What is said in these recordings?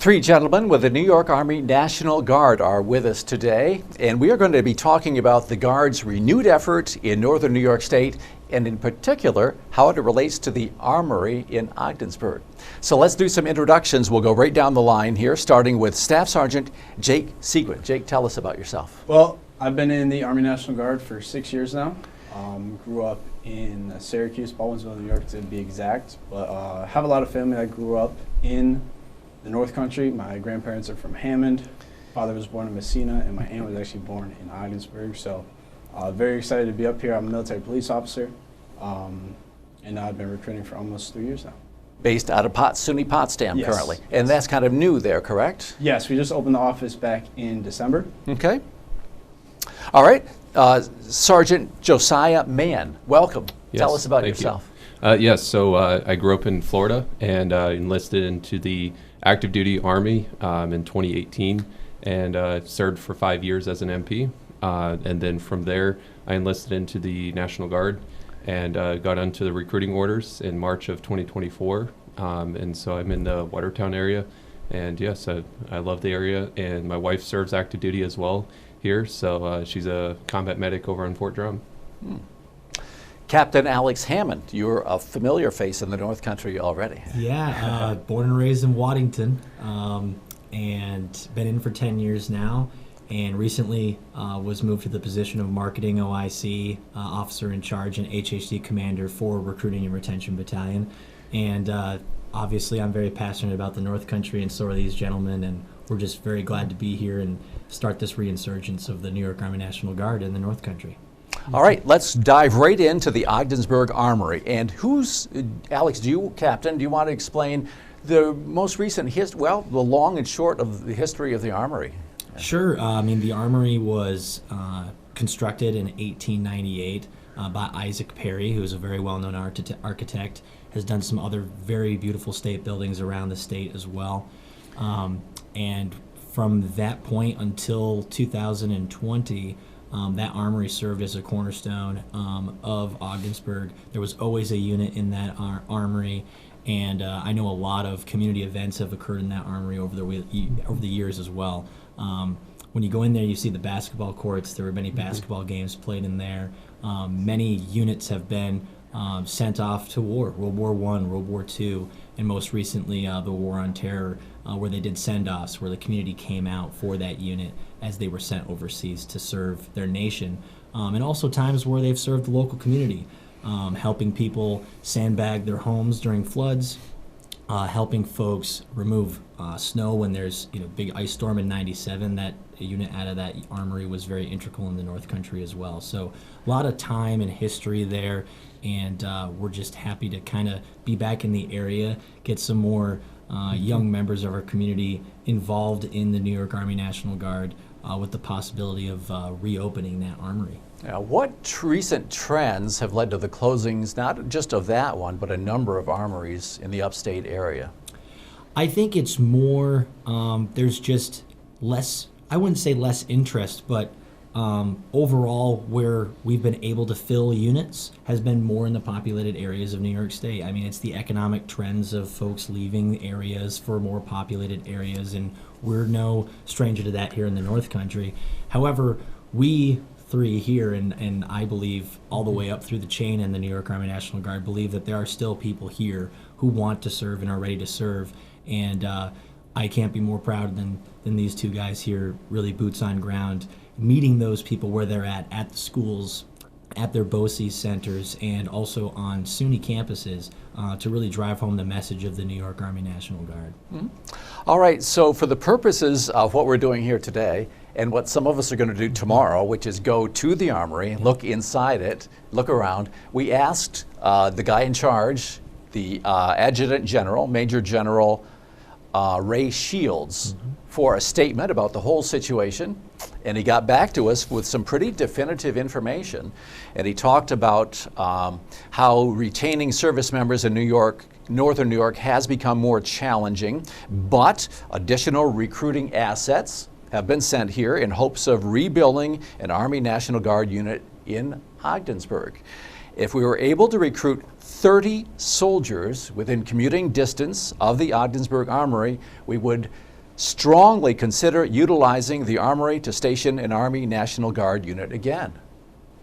Three gentlemen with the New York Army National Guard are with us today, and we are going to be talking about the Guard's renewed effort in northern New York State, and in particular, how it relates to the Armory in Ogdensburg. So let's do some introductions. We'll go right down the line here, starting with Staff Sergeant Jake Seguin. Jake, tell us about yourself. Well, I've been in the Army National Guard for 6 years now. Grew up in Syracuse, Baldwinsville, New York to be exact, but have a lot of family that grew up in the North Country. My grandparents are from Hammond. Father was born in Messina, and my aunt was actually born in Ogdensburg. So very excited to be up here. I'm a military police officer, and I've been recruiting for almost 3 years now. Based out of SUNY Potsdam Yes. currently. And that's kind of new there, correct? Yes, we just opened the office back in December. Okay. All right. Sergeant Josiah Mann, welcome. Yes, Tell us about thank yourself. Yes, so I grew up in Florida and enlisted into the active duty Army in 2018 and served for 5 years as an MP. And then from there, I enlisted into the National Guard and got onto the recruiting orders in March of 2024. And so I'm in the Watertown area. And yes, I love the area. And my wife serves active duty as well here. So she's a combat medic over on Fort Drum. Captain Alex Hammond, you're a familiar face in the North Country already. Yeah, born and raised in Waddington, and been in for 10 years now, and recently was moved to the position of Marketing OIC, Officer in Charge and HHD Commander for Recruiting and Retention Battalion. And obviously I'm very passionate about the North Country, and so are these gentlemen, and we're just very glad to be here and start this reinsurgence of the New York Army National Guard in the North Country. All right, let's dive right into the Ogdensburg Armory. And Alex, Captain, do you want to explain the most recent the long and short of the history of the Armory? Sure. I mean, the Armory was constructed in 1898 by Isaac Perry, who is a very well-known architect, has done some other very beautiful state buildings around the state as well. And from that point until 2020, that armory served as a cornerstone of Ogdensburg. There was always a unit in that armory, and I know a lot of community events have occurred in that armory over the years as well. When you go in there, you see the basketball courts. There were many basketball games played in there. Many units have been sent off to war, World War I, World War II, and most recently the War on Terror, where they did send-offs, where the community came out for that unit as they were sent overseas to serve their nation. And also times where they've served the local community, helping people sandbag their homes during floods, helping folks remove snow when there's big ice storm in '97. That unit out of that armory was very integral in the North Country as well. So a lot of time and history there, and we're just happy to kind of be back in the area, get some more young members of our community involved in the New York Army National Guard with the possibility of reopening that armory. Now, what recent trends have led to the closings, not just of that one, but a number of armories in the upstate area? I think it's more, there's just less, I wouldn't say less interest, but overall where we've been able to fill units has been more in the populated areas of New York State. I mean, it's the economic trends of folks leaving areas for more populated areas, and we're no stranger to that here in the North Country. However, we three here, and I believe all the way up through the chain in the New York Army National Guard, believe that there are still people here who want to serve and are ready to serve. And I can't be more proud than these two guys here, really boots on ground, meeting those people where they're at the schools, at their BOCES centers, and also on SUNY campuses to really drive home the message of the New York Army National Guard. Mm-hmm. All right, so for the purposes of what we're doing here today, and what some of us are going to do tomorrow, which is go to the Armory, look inside it, look around, we asked the guy in charge, the Adjutant General, Major General Ray Shields, for a statement about the whole situation, and he got back to us with some pretty definitive information, and he talked about how retaining service members in northern New York has become more challenging, but additional recruiting assets have been sent here in hopes of rebuilding an Army National Guard unit in Ogdensburg. If we were able to recruit 30 soldiers within commuting distance of the Ogdensburg Armory, we would strongly consider utilizing the Armory to station an Army National Guard unit again.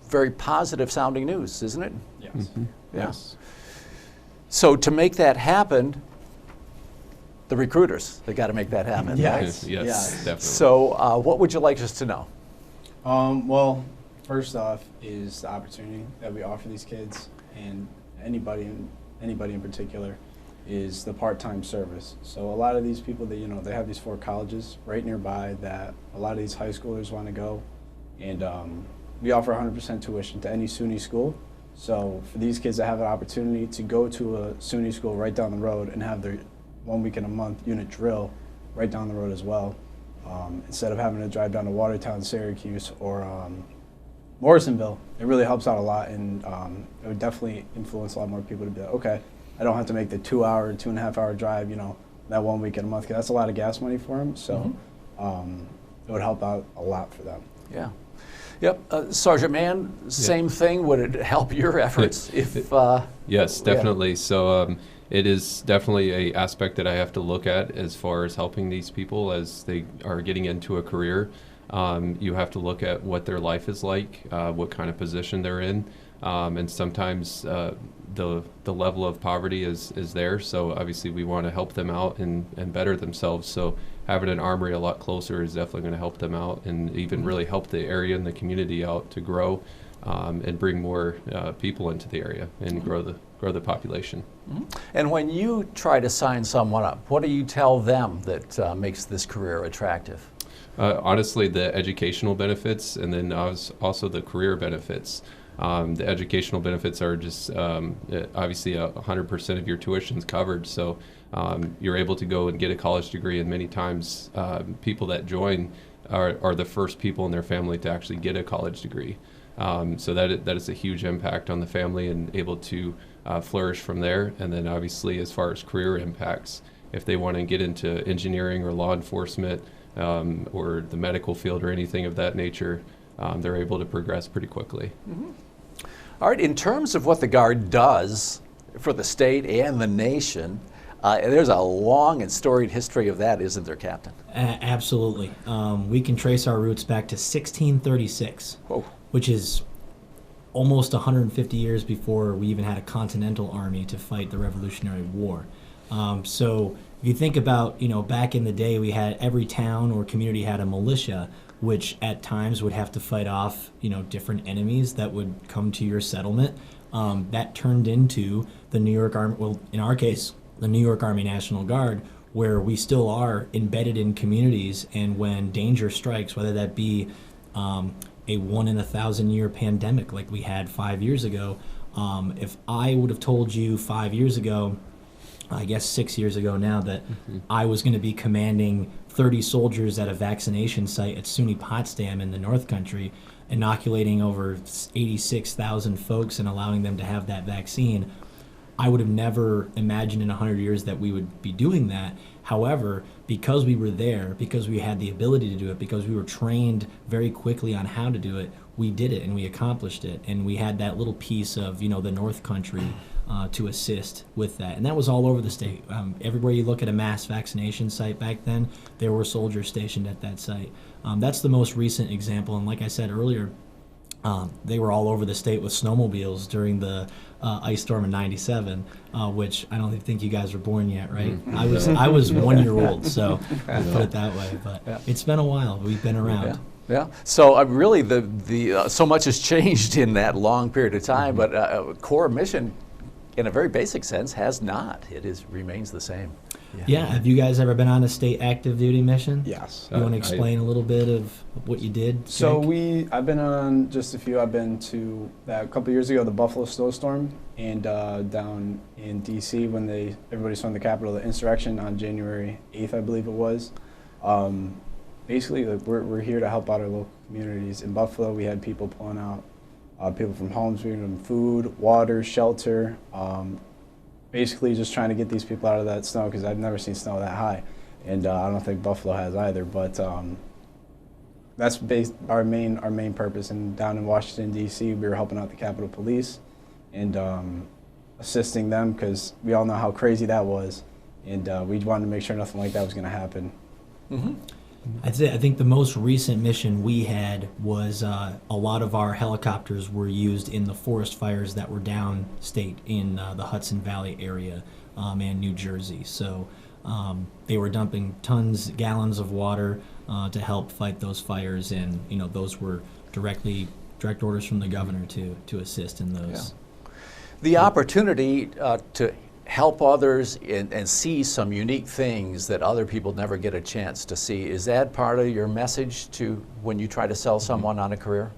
Very positive sounding news, isn't it? Yes. Yeah. Yes. So to make that happen, the recruiters, they got to make that happen, Yes. right? Yes, Yes. definitely. So what would you like us to know? Well, first off is the opportunity that we offer these kids, and anybody in particular, is the part-time service. So a lot of these people that, you know, they have these 4 colleges right nearby that a lot of these high schoolers want to go, and we offer 100% tuition to any SUNY school. So for these kids that have an opportunity to go to a SUNY school right down the road and have their 1 week in a month unit drill right down the road as well, instead of having to drive down to Watertown, Syracuse, or Morrisonville, it really helps out a lot, and it would definitely influence a lot more people to be like, okay, I don't have to make the 2-hour, 2.5-hour drive, you know, that 1 week in a month, because that's a lot of gas money for them. So it would help out a lot for them. Yeah. Yep. Sergeant Mann, same thing. Would it help your efforts if? Yes, definitely. So it is definitely a aspect that I have to look at as far as helping these people as they are getting into a career. You have to look at what their life is like, what kind of position they're in, and sometimes the level of poverty is there. So obviously we want to help them out and better themselves. So having an Armory a lot closer is definitely going to help them out, and even really help the area and the community out to grow and bring more people into the area and grow the population. And when you try to sign someone up, what do you tell them that makes this career attractive? Honestly, the educational benefits, and then also the career benefits. The educational benefits are just obviously 100% of your tuition's covered, so you're able to go and get a college degree, and many times people that join are the first people in their family to actually get a college degree. So that is a huge impact on the family and able to flourish from there. And then obviously as far as career impacts, if they want to get into engineering or law enforcement or the medical field or anything of that nature, they're able to progress pretty quickly. All right, in terms of what the Guard does for the state and the nation, there's a long and storied history of that, isn't there, Captain? Absolutely. We can trace our roots back to 1636, Whoa. which is almost 150 years before we even had a continental army to fight the Revolutionary War. So if you think about, back in the day, we had every town or community had a militia, which at times would have to fight off, different enemies that would come to your settlement. That turned into the New York Army, well, in our case, the New York Army National Guard, where we still are embedded in communities, and when danger strikes, whether that be a 1 in 1,000 year pandemic like we had 5 years ago, if I would have told you 5 years ago, I guess 6 years ago now, that I was going to be commanding 30 soldiers at a vaccination site at SUNY Potsdam in the North Country, inoculating over 86,000 folks and allowing them to have that vaccine, I would have never imagined in 100 years that we would be doing that. However, because we were there, because we had the ability to do it, because we were trained very quickly on how to do it, we did it and we accomplished it. And we had that little piece of, the North Country to assist with that. And that was all over the state. Everywhere you look at a mass vaccination site back then, there were soldiers stationed at that site. That's the most recent example. And like I said earlier, they were all over the state with snowmobiles during the ice storm in '97, which I don't think you guys were born yet, right? I was 1 year old, so we'll put it that way. But it's been a while. We've been around. Yeah. So really, the so much has changed in that long period of time, but core mission, in a very basic sense, has not. It remains the same. Yeah. Have you guys ever been on a state active duty mission? Yes. You want to explain a little bit of what you did, Jake? So I've been on just a few. I've been to a couple years ago, the Buffalo snowstorm, and down in D.C. when everybody stormed the Capitol, the insurrection on January 8th, I believe it was. Basically, we're here to help out our local communities. In Buffalo, we had people pulling out people from homes, bringing them food, water, shelter. Basically just trying to get these people out of that snow, because I've never seen snow that high, and I don't think Buffalo has either. But that's our main purpose. And down in Washington D.C., we were helping out the Capitol Police and assisting them, because we all know how crazy that was, and we wanted to make sure nothing like that was going to happen I think the most recent mission we had was a lot of our helicopters were used in the forest fires that were downstate in the Hudson Valley area and New Jersey. So they were dumping gallons of water to help fight those fires, and those were direct orders from the governor to assist in those. Yeah. The opportunity to help others and see some unique things that other people never get a chance to see, is that part of your message to when you try to sell someone on a career?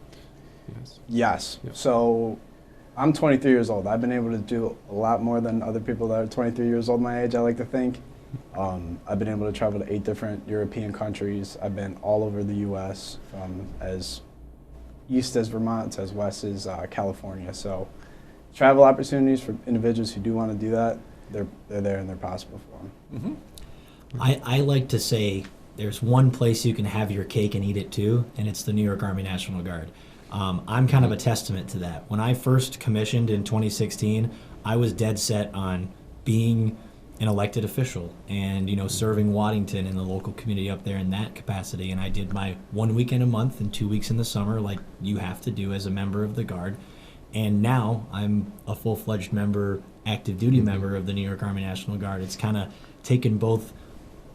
Yes. Yep. So I'm 23 years old. I've been able to do a lot more than other people that are 23 years old my age, I like to think. I've been able to travel to 8 different European countries. I've been all over the U.S., from as east as Vermont to as west as California. So travel opportunities for individuals who do want to do that, they're there and they're possible for them. I like to say there's one place you can have your cake and eat it too, and it's the New York Army National Guard. I'm kind of a testament to that. When I first commissioned in 2016, I was dead set on being an elected official and serving Waddington in the local community up there in that capacity. And I did my 1 weekend a month and 2 weeks in the summer, like you have to do as a member of the Guard. And now I'm a full-fledged member, active duty member of the New York Army National Guard. It's kind of taken both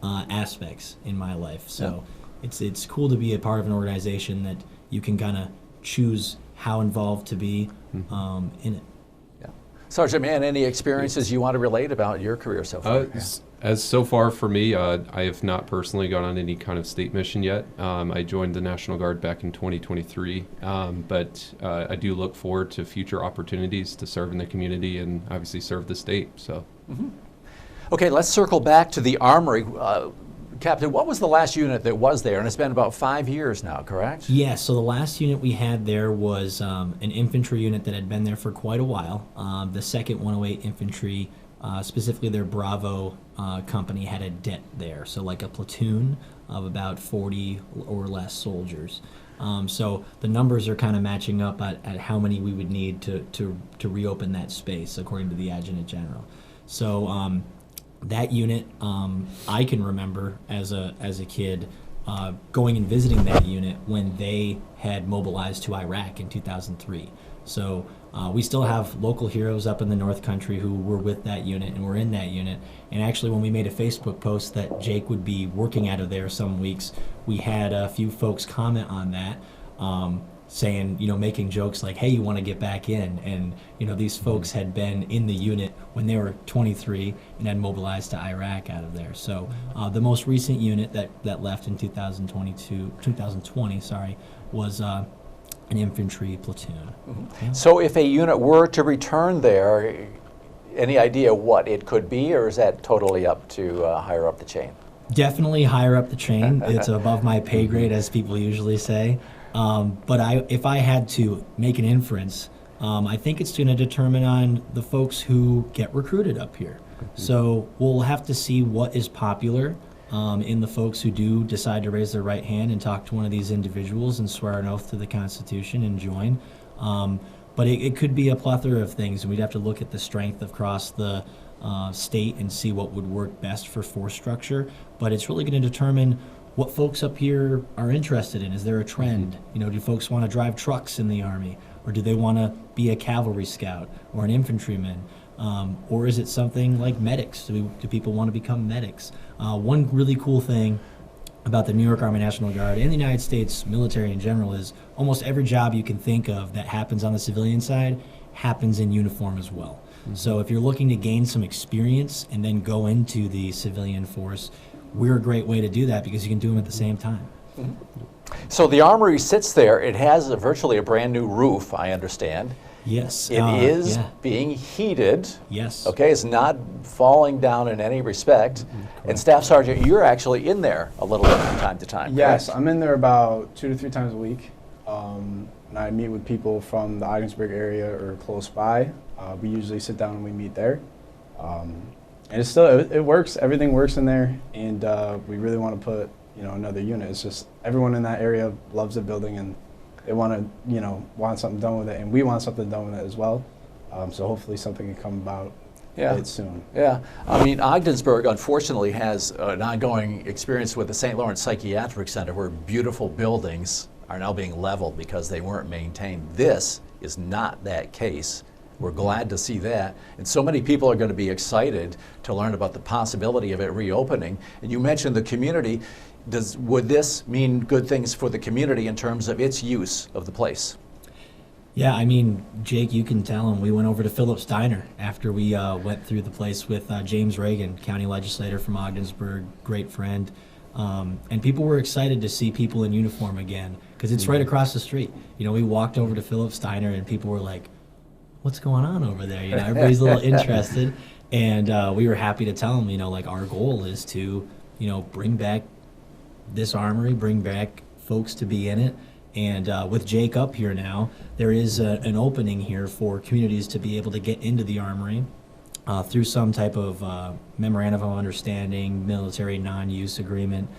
aspects in my life. So it's cool to be a part of an organization that you can kind of choose how involved to be in it. Yeah. Sergeant Mann, any experiences you want to relate about your career so far? As so far for me, I have not personally gone on any kind of state mission yet. I joined the National Guard back in 2023, but I do look forward to future opportunities to serve in the community and obviously serve the state. So, Okay, let's circle back to the Armory. Captain, what was the last unit that was there? And it's been about 5 years now, correct? Yeah, so the last unit we had there was an infantry unit that had been there for quite a while. The 2nd 108 Infantry, specifically their Bravo company, had a det there, so like a platoon of about 40 or less soldiers. So the numbers are kind of matching up at how many we would need to reopen that space, according to the Adjutant General. So that unit, I can remember as a kid going and visiting that unit when they had mobilized to Iraq in 2003. So we still have local heroes up in the North Country who were with that unit and were in that unit. And actually, when we made a Facebook post that Jake would be working out of there some weeks, we had a few folks comment on that, saying, making jokes like, hey, you want to get back in? And, these folks had been in the unit when they were 23 and had mobilized to Iraq out of there. So the most recent unit that left in 2020, was an infantry platoon. Yeah. So if a unit were to return there, any idea what it could be, or is that totally up to higher up the chain? Definitely higher up the chain. It's above my pay grade, as people usually say. But if I had to make an inference, I think it's going to determine on the folks who get recruited up here. So we'll have to see what is popular in the folks who do decide to raise their right hand and talk to one of these individuals and swear an oath to the Constitution and join. But it could be a plethora of things, and we'd have to look at the strength across the state and see what would work best for force structure. But it's really going to determine what folks up here are interested in. Is there a trend? Do folks want to drive trucks in the Army? Or do they want to be a cavalry scout or an infantryman? Or is it something like medics? Do people want to become medics? One really cool thing about the New York Army National Guard and the United States military in general is almost every job you can think of that happens on the civilian side happens in uniform as well. So if you're looking to gain some experience and then go into the civilian force, we're a great way to do that because you can do them at the same time. So the Armory sits there. It has virtually a brand new roof, I understand. Yes. It is being heated. Yes. Okay, it's not falling down in any respect. And Staff Sergeant, you're actually in there a little bit from time to time. Yes, correct? I'm in there about 2 to 3 times a week. And I meet with people from the Ogdensburg area or close by. We usually sit down and we meet there. And it's still, it works, everything works in there, and we really want to put, another unit. It's just everyone in that area loves the building and they want to, want something done with it, and we want something done with it as well. So hopefully something can come about Yeah. soon. Yeah, I mean, Ogdensburg unfortunately has an ongoing experience with the St. Lawrence Psychiatric Center where beautiful buildings are now being leveled because they weren't maintained. This is not that case. We're glad to see that. And so many people are going to be excited to learn about the possibility of it reopening. And you mentioned the community. Would this mean good things for the community in terms of its use of the place? Yeah, I mean, Jake, you can tell him we went over to Phillips Diner after we went through the place with James Reagan, county legislator from Ogdensburg, great friend. And people were excited to see people in uniform again because it's right across the street. You know, we walked over to Phillips Diner and people were like, what's going on over there? You know, everybody's a little interested. And we were happy to tell them, you know, like our goal is to, you know, bring back this armory, bring back folks to be in it. And with Jake up here now, there is an opening here for communities to be able to get into the armory through some type of memorandum of understanding, military non-use agreement,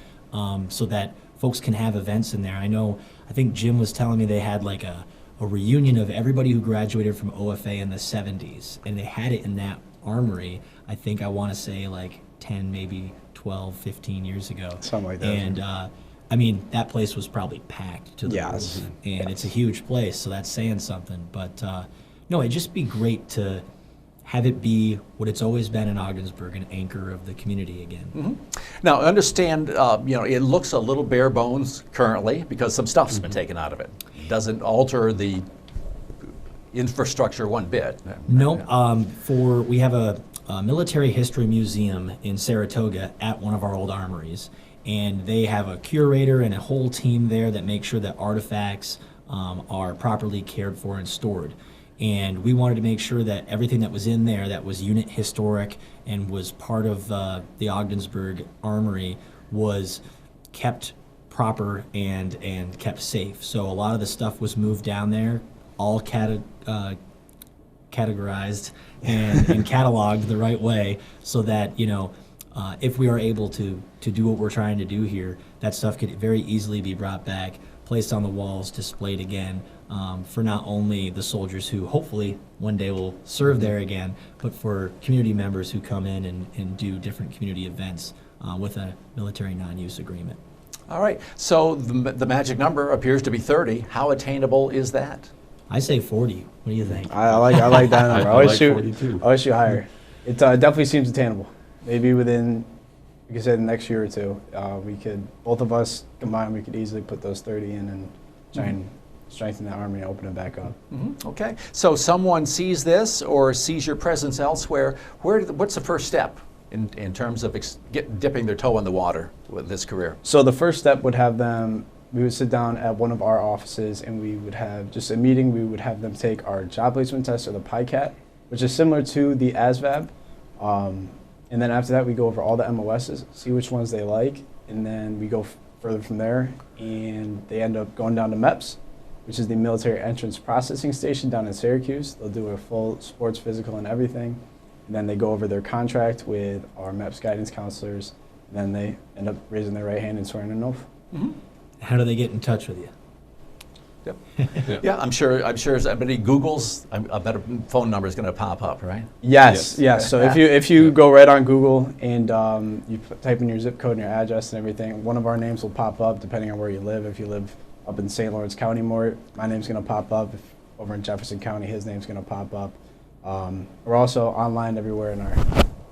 so that folks can have events in there. I think Jim was telling me they had like a reunion of everybody who graduated from OFA in the 70s, and they had it in that armory, I want to say like 10, maybe 12, 15 years ago. Something like that. And I mean, that place was probably packed to the Yes. roof, and it's a huge place, so that's saying something. But no, it'd just be great to have it be what it's always been in Ogdensburg, an anchor of the community again. Mm-hmm. Now, understand, you know, it looks a little bare bones currently because some stuff's been taken out of it. Doesn't alter the infrastructure one bit. Nope. We have a military history museum in Saratoga at one of our old armories, and they have a curator and a whole team there that make sure that artifacts are properly cared for and stored. And we wanted to make sure that everything that was in there that was unit historic and was part of the Ogdensburg Armory was kept proper and kept safe. So a lot of the stuff was moved down there, all categorized and cataloged the right way, so that, you know, if we are able to do what we're trying to do here, that stuff could very easily be brought back, placed on the walls, displayed again, for not only the soldiers who hopefully one day will serve there again, but for community members who come in and do different community events with a military non-use agreement. All right, so the magic number appears to be 30. How attainable is that? I say 40. What do you think? I like that number. I always like shoot 42. always shoot higher. It definitely seems attainable. Maybe within, like I said, the next year or two, we could, both of us combined, we could easily put those 30 in and try and strengthen the army and open it back up. Mm-hmm. Okay, so someone sees this or sees your presence elsewhere. What's the first step in terms of dipping their toe in the water with this career? So the first step would have them, we would sit down at one of our offices and we would have just a meeting. We would have them take our job placement test, or the PICAT, which is similar to the ASVAB. And then after that, we go over all the MOSs, see which ones they like, and then we go further from there, and they end up going down to MEPS, which is the Military Entrance Processing Station down in Syracuse. They'll do a full sports physical and everything, and then they go over their contract with our MEPS guidance counselors, and then they end up raising their right hand and swearing an oath. Mm-hmm. How do they get in touch with you? Yep. Yeah, I'm sure as everybody Googles, a better phone number is going to pop up, right? Yes. So if you go right on Google and you type in your zip code and your address and everything, one of our names will pop up depending on where you live. If you live up in St. Lawrence County more, my name's going to pop up. If over in Jefferson County, his name's going to pop up. We're also online everywhere, and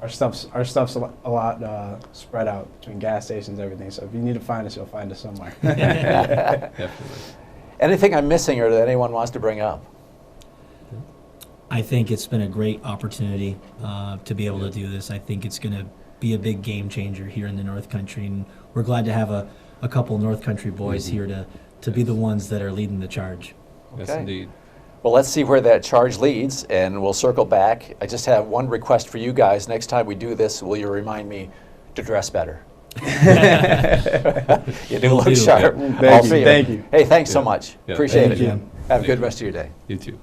our stuff's a lot spread out between gas stations, everything. So if you need to find us, you'll find us somewhere. Definitely. Anything I'm missing or that anyone wants to bring up? I think it's been a great opportunity to be able to do this. I think it's going to be a big game changer here in the North Country, and we're glad to have a couple North Country boys here to be the ones that are leading the charge. Yes, Okay. indeed. Well, let's see where that charge leads, and we'll circle back. I just have one request for you guys. Next time we do this, will you remind me to dress better? You do look do. sharp. Thank I'll you. see Thank you. Hey, thanks so much. Yeah. Appreciate Thank it. you. Have a good rest of your day. You too.